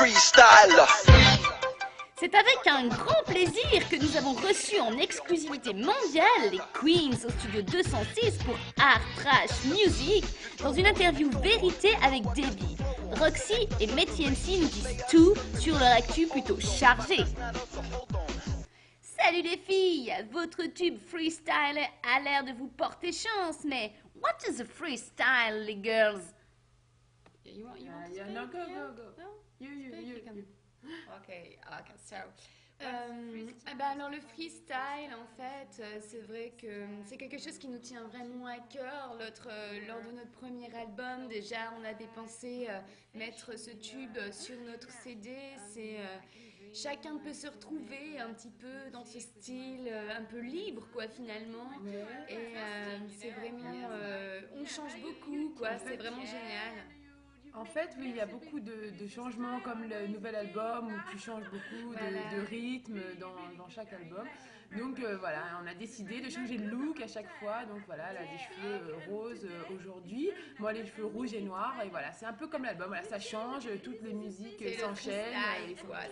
freestyle. C'est avec un grand plaisir que nous avons reçu en exclusivité mondiale les Queens au studio 206 pour Art Trash Music dans une interview vérité avec Debbie. Roxy et Metty MC nous disent tout sur leur actu plutôt chargé. Salut les filles, votre tube freestyle a l'air de vous porter chance, mais what is a freestyle, les girls? You want No, go. No? You. Okay, so alors le freestyle en fait c'est vrai que c'est quelque chose qui nous tient vraiment à cœur. Lors de notre premier album déjà on a dépensé mettre ce tube sur notre CD. Chacun peut se retrouver un petit peu dans ce style un peu libre quoi finalement et c'est vraiment on change beaucoup quoi, c'est vraiment génial. En fait, oui, il y a beaucoup de changements comme le nouvel album où tu changes beaucoup de rythme dans chaque album. Donc voilà, on a décidé de changer de look à chaque fois. Donc voilà, elle a des cheveux roses aujourd'hui, moi les cheveux rouges et noirs. Et voilà, c'est un peu comme l'album, voilà, ça change, toutes les musiques s'enchaînent.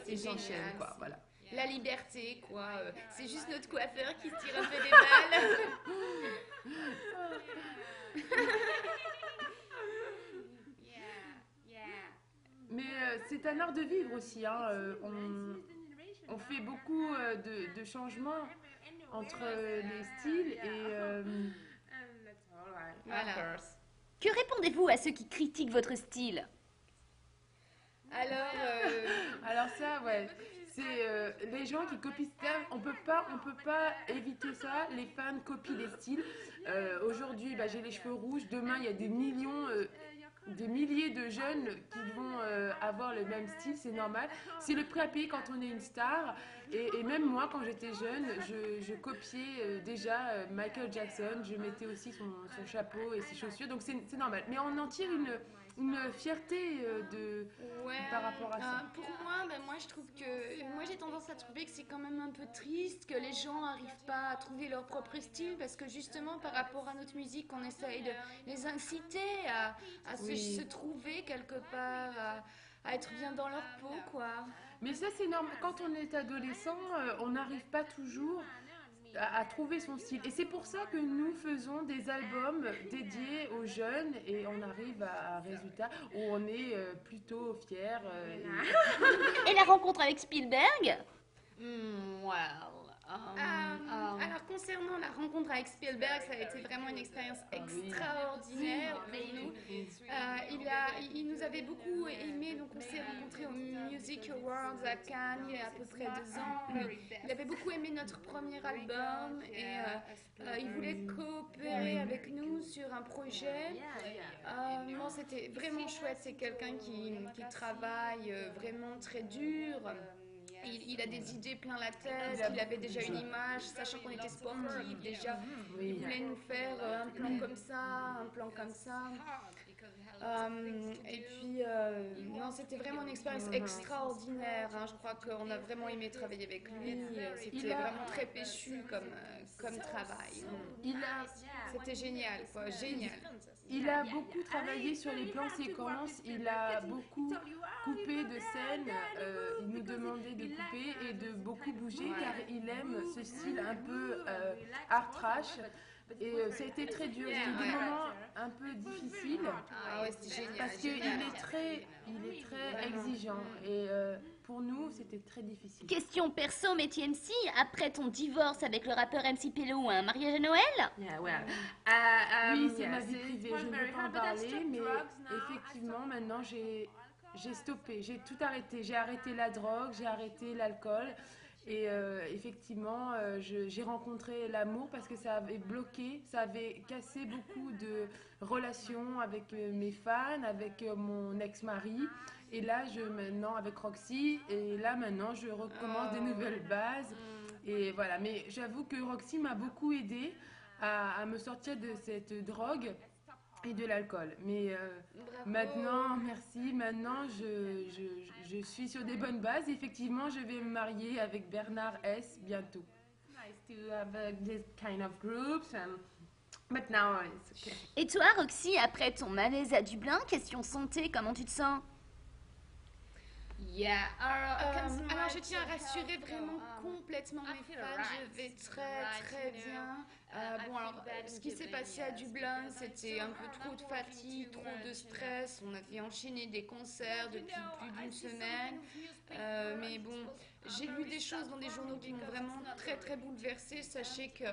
C'est génial, quoi, voilà. La liberté, quoi. C'est juste notre coiffeur qui se tire un peu des balles. Mais c'est un art de vivre aussi, hein. On fait beaucoup de changements entre les styles et Voilà. Que répondez-vous à ceux qui critiquent votre style? Alors ça, ouais, c'est les gens qui copient ça. On peut pas éviter ça. Les fans copient les styles. Aujourd'hui, j'ai les cheveux rouges. Demain, il y a des milliers de jeunes qui vont avoir le même style, c'est normal. C'est le prix à payer quand on est une star. Et même moi, quand j'étais jeune, je copiais déjà Michael Jackson. Je mettais aussi son chapeau et ses chaussures. Donc c'est normal. Mais on en tire une fierté par rapport à ça. Pour moi, je trouve que moi j'ai tendance à trouver que c'est quand même un peu triste que les gens n'arrivent pas à trouver leur propre style parce que justement par rapport à notre musique, on essaye de les inciter à se trouver quelque part, à être bien dans leur peau, quoi. Mais ça c'est normal. Quand on est adolescent, on n'arrive pas toujours à trouver son style. Et c'est pour ça que nous faisons des albums dédiés aux jeunes et on arrive à un résultat où on est plutôt fiers. Et la rencontre avec Spielberg? Alors concernant la rencontre avec Spielberg, ça a été vraiment une expérience extraordinaire pour nous. Il nous avait beaucoup aimé, donc on s'est rencontrés au Music Awards à Cannes il y a à peu près 2 ans. Il avait beaucoup aimé notre premier album et il voulait coopérer avec nous sur un projet. C'était vraiment chouette, c'est quelqu'un qui travaille vraiment très dur. Il a des idées plein la tête, il avait déjà une image, sachant qu'on était sportifs déjà. Il voulait nous faire un plan comme ça, un plan comme ça. Et puis, c'était vraiment une expérience extraordinaire. Hein. Je crois qu'on a vraiment aimé travailler avec lui. C'était vraiment très péchu comme travail. C'était génial, quoi, génial. Il a beaucoup travaillé sur les plans séquences, il a beaucoup coupé de scènes, il nous demandait de couper et de beaucoup bouger car il aime ce style un peu art trash. Et ça a été très dur, c'était des moments un peu difficiles c'était génial, parce qu'il est très exigeant et pour nous c'était très difficile. Question perso, Metty MC, après ton divorce avec le rappeur MC Pello, un mariage à Noël? Oui, c'est ma vie privée, je ne veux pas en parler, mais effectivement maintenant j'ai stoppé, j'ai tout arrêté, j'ai arrêté la drogue, j'ai arrêté l'alcool. Et effectivement, j'ai rencontré l'amour parce que ça avait bloqué, ça avait cassé beaucoup de relations avec mes fans, avec mon ex-mari. Et là, maintenant, avec Roxy, et là, maintenant, je recommence des nouvelles bases. Et voilà, mais j'avoue que Roxy m'a beaucoup aidée à me sortir de cette drogue et de l'alcool. Mais maintenant, merci, maintenant je suis sur des bonnes bases. Effectivement, je vais me marier avec Bernard S. bientôt. Nice to have this kind of groups. But now it's okay. Et toi, Roxy, après ton malaise à Dublin, question santé, comment tu te sens? Alors, je tiens à rassurer vraiment complètement mes fans. Je vais très bien. Bon, alors, ce qui s'est passé à Dublin, c'était un peu trop de fatigue, trop de stress. On avait enchaîné des concerts depuis plus d'une semaine. Mais bon, j'ai lu des choses dans des journaux qui m'ont vraiment très bouleversée. Sachez que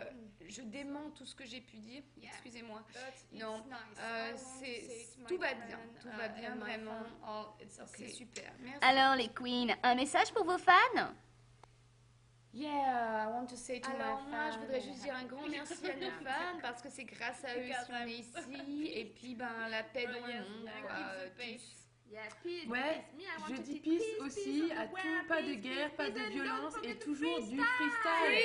je dément tout ce que j'ai pu dire. Excusez-moi. Non, tout va bien vraiment. C'est super. Merci. Alors les queens, un message pour vos fans? I want to say to Alors moi, je voudrais juste dire un grand merci à nos fans parce que c'est grâce à eux si on est ici. Et puis, la paix dans le monde, quoi. Ouais, je dis peace aussi à tout, pas de guerre, pas de violence et toujours du freestyle.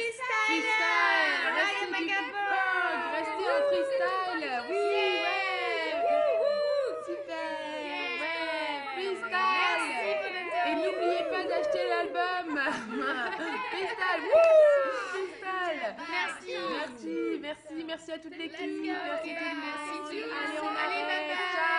Freestyle, restez du ping-pong, restez en freestyle. Oui, ouais, super, ouais, freestyle. Et n'oubliez pas d'acheter l'album. Freestyle, freestyle. Merci à toute l'équipe. Merci tout le monde. Allez, on arrête. Ciao.